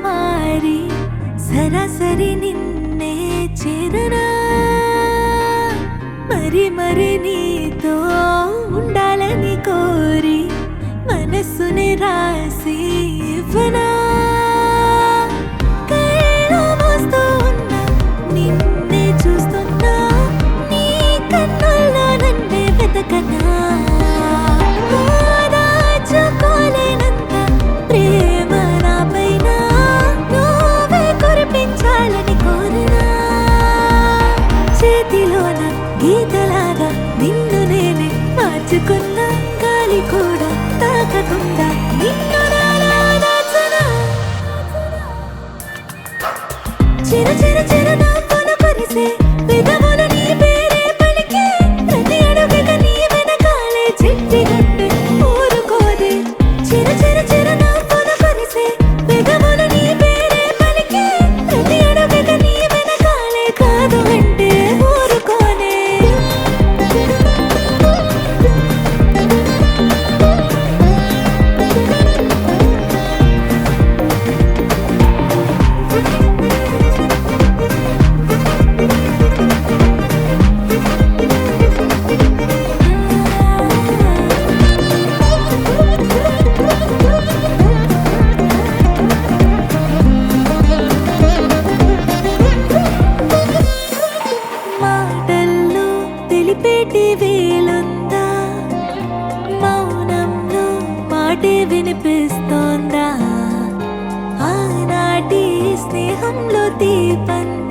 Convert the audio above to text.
మారి సరాసరి నిన్నే చేరనా మరి మరి నీతో ఉండాలని కోరి మనసుని రాసి ఇవ్వనా కళ్ళు మూస్తూ ఉన్నా నిన్నే చూస్తున్నా నీ కన్నుల్లో నన్నే వెతకనా దాచుకోలేనంత ప్రేమ నాపైన నువ్వే కురిపించాలని కోరినా చేతిలోన గీతలాగా నిన్ను నేనే మార్చుకున్నా గాలి కూడా తాకకుండా నిన్ను నాలా దాచనా చిరు చిరు చిరు నవ్వులు కురిసే పెదవులు నీ పేరే పలికే ప్రతి అడుగుగా నీ వెనకాలే చిట్టి గట్టే ఊరుకోదే చిరు చిరు చిరు నవ్వులు కురిసే పెదవులు నీ పేరే పలికే ప్రతి అడుగుగా నీ వెనకాలే కాదు అంటే ఊరుకోనే మాటల్లో తెలిపేటి వేలుందా మౌనంలో మాటే వినిపిస్తోందా ఆనాటి స్నేహంలో దీపంతా